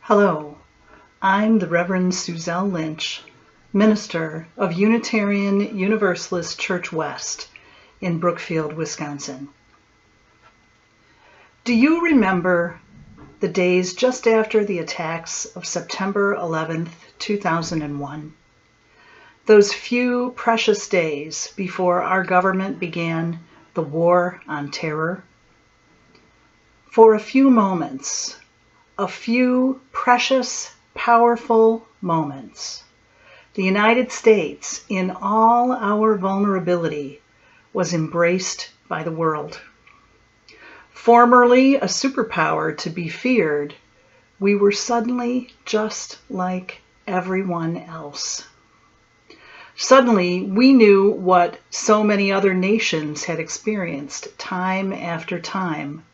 Hello, I'm the Reverend Suzelle Lynch, minister of Unitarian Universalist Church West in Brookfield, Wisconsin. Do you remember the days just after the attacks of September 11th, 2001? Those few precious days before our government began the war on terror? For a few moments, a few precious, powerful moments, the United States, in all our vulnerability, was embraced by the world. Formerly a superpower to be feared, we were suddenly just like everyone else. Suddenly, we knew what so many other nations had experienced time after time,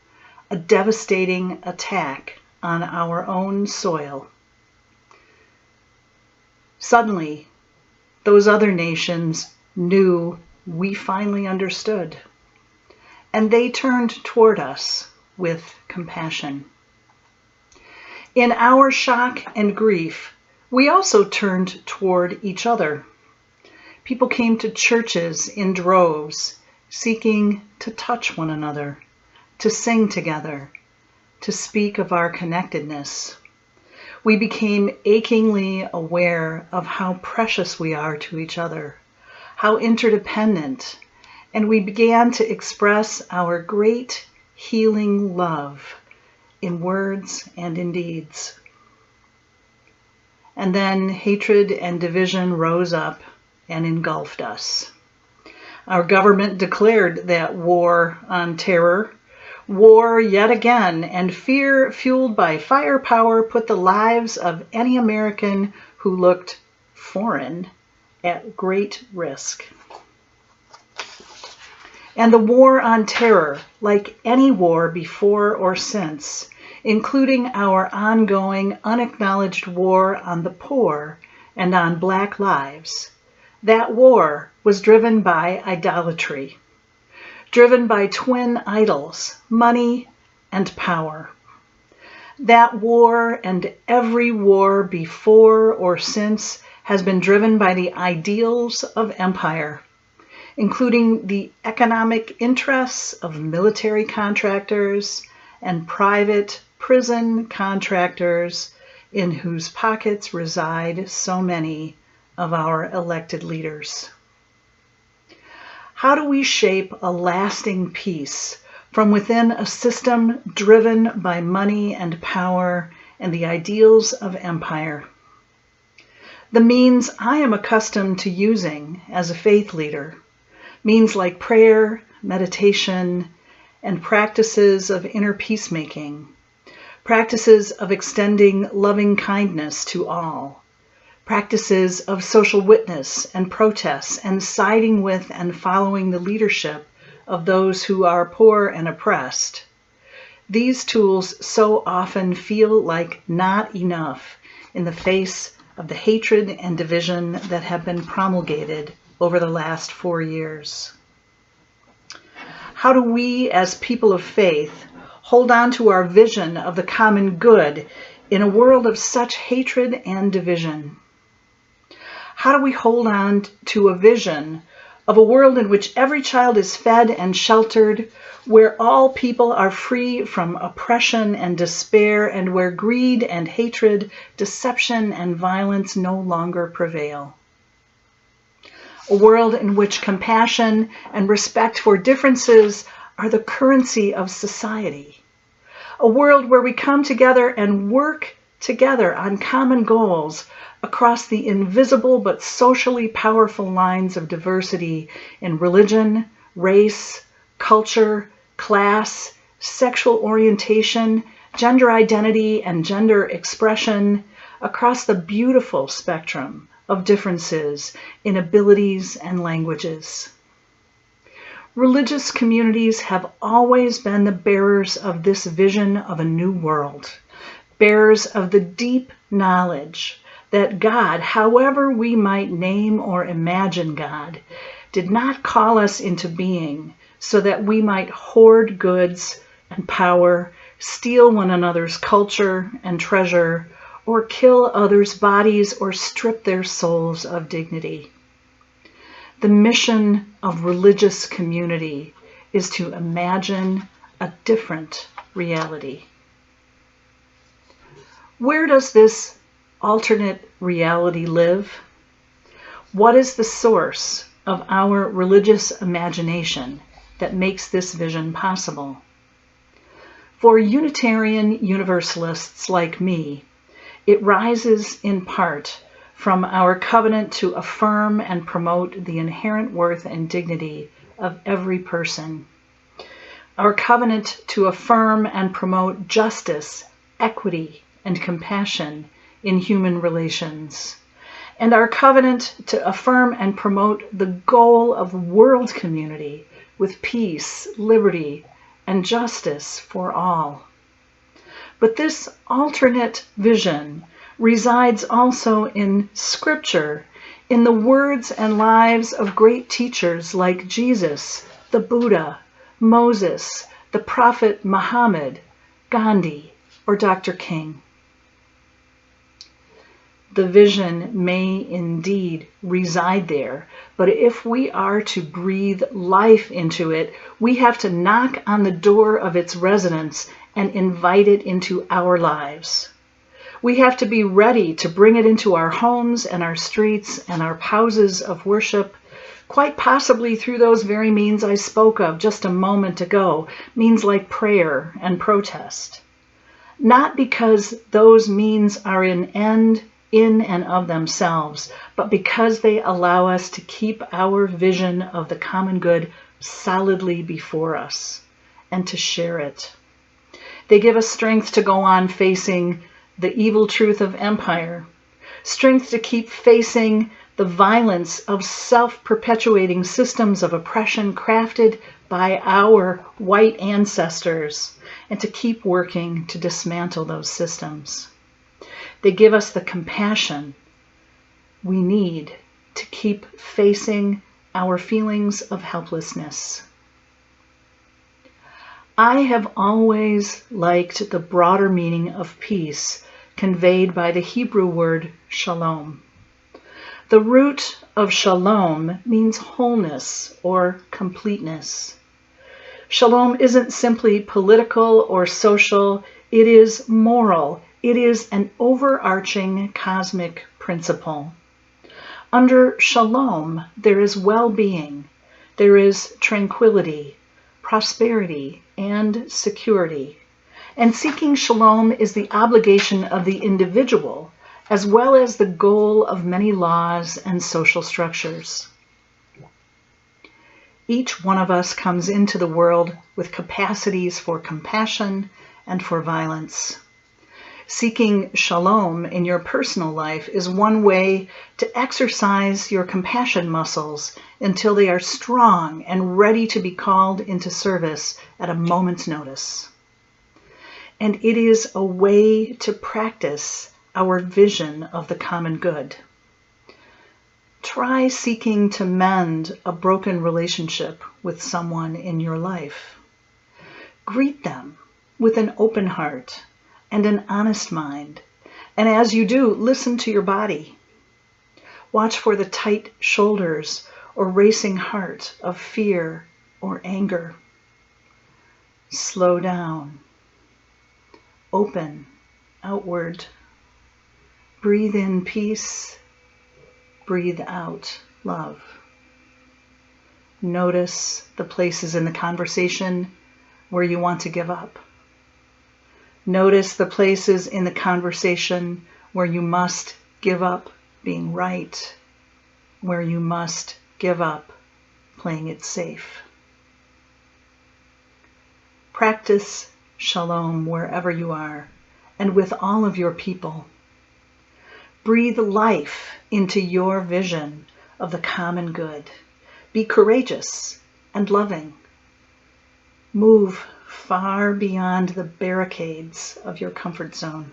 a devastating attack on our own soil. Suddenly, those other nations knew we finally understood, and they turned toward us with compassion. In our shock and grief, we also turned toward each other. People came to churches in droves, seeking to touch one another, to sing together, to speak of our connectedness. We became achingly aware of how precious we are to each other, how interdependent, and we began to express our great healing love in words and in deeds. And then hatred and division rose up and engulfed us. Our government declared that war on terror, war yet again, and fear fueled by firepower put the lives of any American who looked foreign at great risk. And the war on terror, like any war before or since, including our ongoing unacknowledged war on the poor and on Black lives, that war was driven by idolatry, driven by twin idols, money and power. That war and every war before or since has been driven by the ideals of empire, including the economic interests of military contractors and private prison contractors in whose pockets reside so many of our elected leaders. How do we shape a lasting peace from within a system driven by money and power and the ideals of empire? The means I am accustomed to using as a faith leader, means like prayer, meditation, and practices of inner peacemaking, practices of extending loving kindness to all, practices of social witness and protests and siding with and following the leadership of those who are poor and oppressed. These tools so often feel like not enough in the face of the hatred and division that have been promulgated over the last 4 years. How do we, as people of faith, hold on to our vision of the common good in a world of such hatred and division? How do we hold on to a vision of a world in which every child is fed and sheltered, where all people are free from oppression and despair, and where greed and hatred, deception and violence no longer prevail? A world in which compassion and respect for differences are the currency of society. A world where we come together and work together on common goals across the invisible but socially powerful lines of diversity in religion, race, culture, class, sexual orientation, gender identity, and gender expression, across the beautiful spectrum of differences in abilities and languages. Religious communities have always been the bearers of this vision of a new world, bearers of the deep knowledge that God, however we might name or imagine God, did not call us into being so that we might hoard goods and power, steal one another's culture and treasure, or kill others' bodies or strip their souls of dignity. The mission of religious community is to imagine a different reality. Where does this alternate reality live? What is the source of our religious imagination that makes this vision possible? For Unitarian Universalists like me, it rises in part from our covenant to affirm and promote the inherent worth and dignity of every person. Our covenant to affirm and promote justice, equity, and compassion in human relations. And our covenant to affirm and promote the goal of world community with peace, liberty, and justice for all. But this alternate vision resides also in Scripture, in the words and lives of great teachers like Jesus, the Buddha, Moses, the Prophet Muhammad, Gandhi, or Dr. King. The vision may indeed reside there, but if we are to breathe life into it, we have to knock on the door of its residence and invite it into our lives. We have to be ready to bring it into our homes and our streets and our houses of worship, quite possibly through those very means I spoke of just a moment ago, means like prayer and protest. Not because those means are an end in and of themselves, but because they allow us to keep our vision of the common good solidly before us and to share it. They give us strength to go on facing the evil truth of empire, strength to keep facing the violence of self-perpetuating systems of oppression crafted by our white ancestors, and to keep working to dismantle those systems. They give us the compassion we need to keep facing our feelings of helplessness. I have always liked the broader meaning of peace conveyed by the Hebrew word shalom. The root of shalom means wholeness or completeness. Shalom isn't simply political or social, it is moral. It is an overarching cosmic principle. Under shalom, there is well-being, there is tranquility, prosperity, and security. And seeking shalom is the obligation of the individual, as well as the goal of many laws and social structures. Each one of us comes into the world with capacities for compassion and for violence. Seeking shalom in your personal life is one way to exercise your compassion muscles until they are strong and ready to be called into service at a moment's notice. And it is a way to practice our vision of the common good. Try seeking to mend a broken relationship with someone in your life. Greet them with an open heart and an honest mind. And as you do, listen to your body. Watch for the tight shoulders or racing heart of fear or anger. Slow down. Open outward. Breathe in peace. Breathe out love. Notice the places in the conversation where you want to give up. Notice the places in the conversation where you must give up being right, where you must give up playing it safe. Practice shalom wherever you are and with all of your people. Breathe life into your vision of the common good. Be courageous and loving. Move far beyond the barricades of your comfort zone.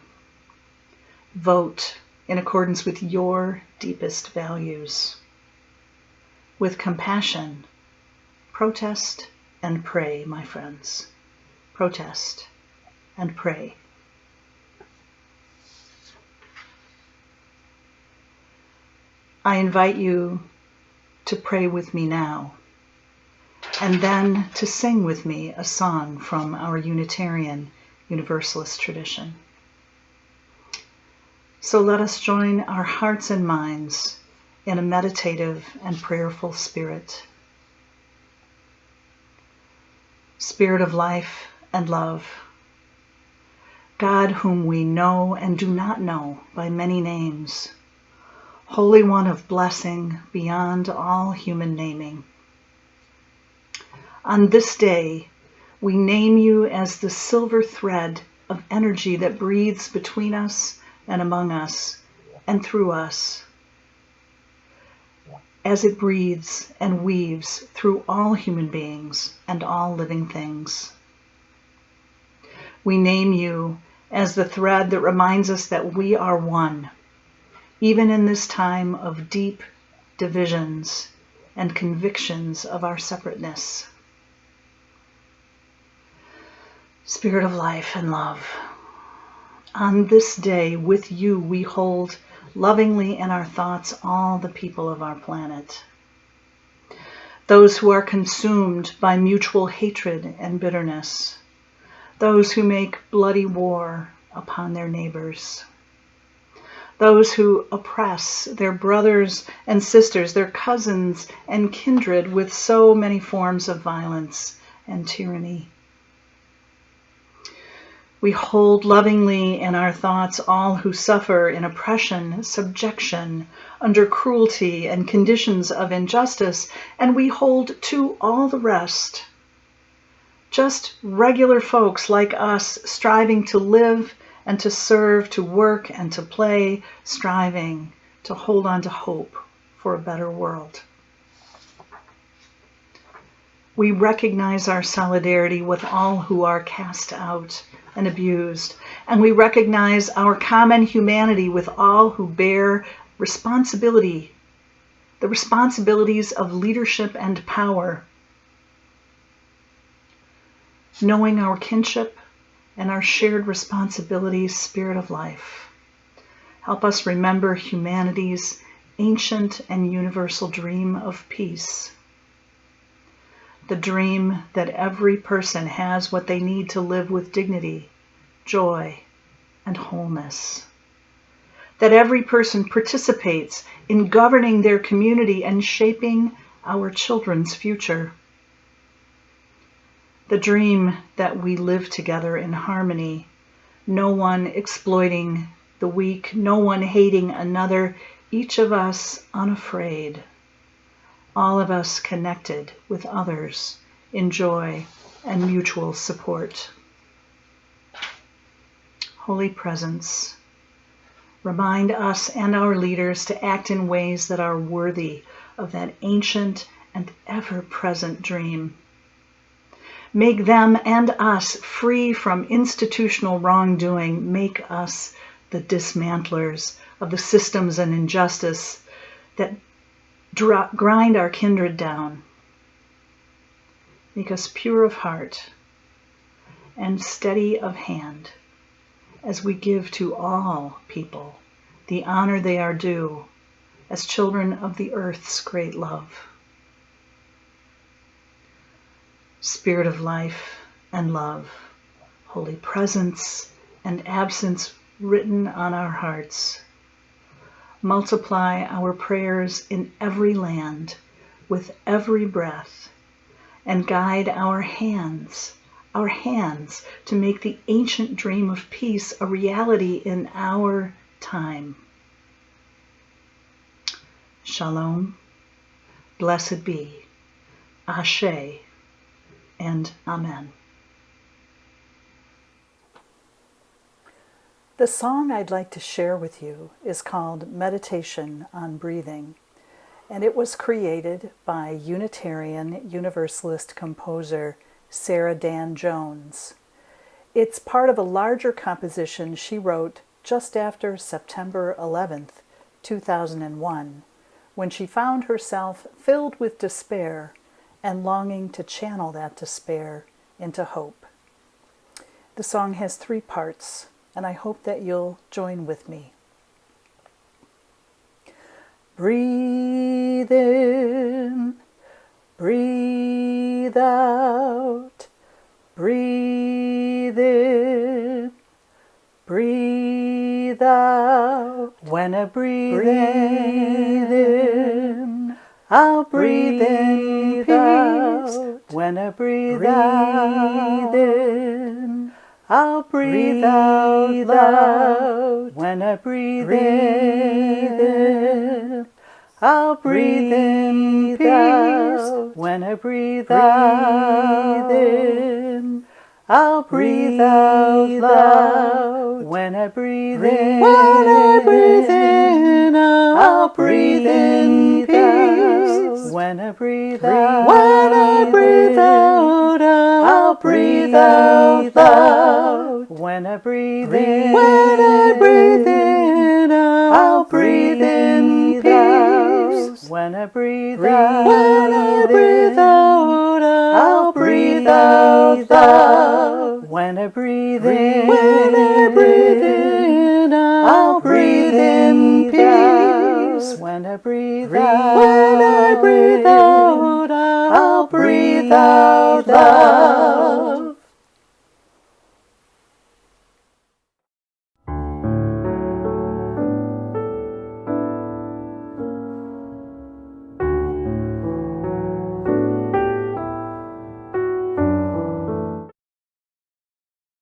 Vote in accordance with your deepest values. With compassion, protest and pray, my friends. Protest and pray. I invite you to pray with me now, and then to sing with me a song from our Unitarian Universalist tradition. So let us join our hearts and minds in a meditative and prayerful spirit. Spirit of life and love, God whom we know and do not know by many names, Holy One of blessing beyond all human naming. On this day, we name you as the silver thread of energy that breathes between us and among us and through us, as it breathes and weaves through all human beings and all living things. We name you as the thread that reminds us that we are one, even in this time of deep divisions and convictions of our separateness. Spirit of life and love, on this day with you we hold lovingly in our thoughts all the people of our planet, those who are consumed by mutual hatred and bitterness, those who make bloody war upon their neighbors, those who oppress their brothers and sisters, their cousins and kindred with so many forms of violence and tyranny. We hold lovingly in our thoughts all who suffer in oppression, subjection, under cruelty and conditions of injustice, and we hold too all the rest, just regular folks like us, striving to live and to serve, to work and to play, striving to hold on to hope for a better world. We recognize our solidarity with all who are cast out and abused, and we recognize our common humanity with all who bear responsibility, the responsibilities of leadership and power. Knowing our kinship and our shared responsibilities, Spirit of life, help us remember humanity's ancient and universal dream of peace. The dream that every person has what they need to live with dignity, joy, and wholeness. That every person participates in governing their community and shaping our children's future. The dream that we live together in harmony, no one exploiting the weak, no one hating another, each of us unafraid, all of us connected with others in joy and mutual support. Holy Presence, remind us and our leaders to act in ways that are worthy of that ancient and ever-present dream. Make them and us free from institutional wrongdoing. Make us the dismantlers of the systems and injustice that grind our kindred down. Make us pure of heart and steady of hand as we give to all people the honor they are due as children of the earth's great love. Spirit of life and love, Holy Presence and absence written on our hearts, multiply our prayers in every land with every breath, and guide our hands to make the ancient dream of peace a reality in our time. Shalom, blessed be, Ashe, and Amen. The song I'd like to share with you is called Meditation on Breathing, and it was created by Unitarian Universalist composer Sarah Dan Jones. It's part of a larger composition she wrote just after September 11th, 2001, when she found herself filled with despair and longing to channel that despair into hope. The song has 3 parts, and I hope that you'll join with me. Breathe in, breathe out, breathe in, breathe out. When I breathe in, I'll breathe in peace. When I breathe in, I'll breathe out loud. When I breathe in, I'll breathe in peace. When I breathe in, I'll breathe out loud. When I breathe in, I'll breathe in peace. When I breathe out, I'll breathe out loud. When I breathe in, I'll breathe in peace. When I breathe out, I'll breathe out loud. When I breathe in, I'll breathe in peace. When I breathe out, I'll breathe out loud.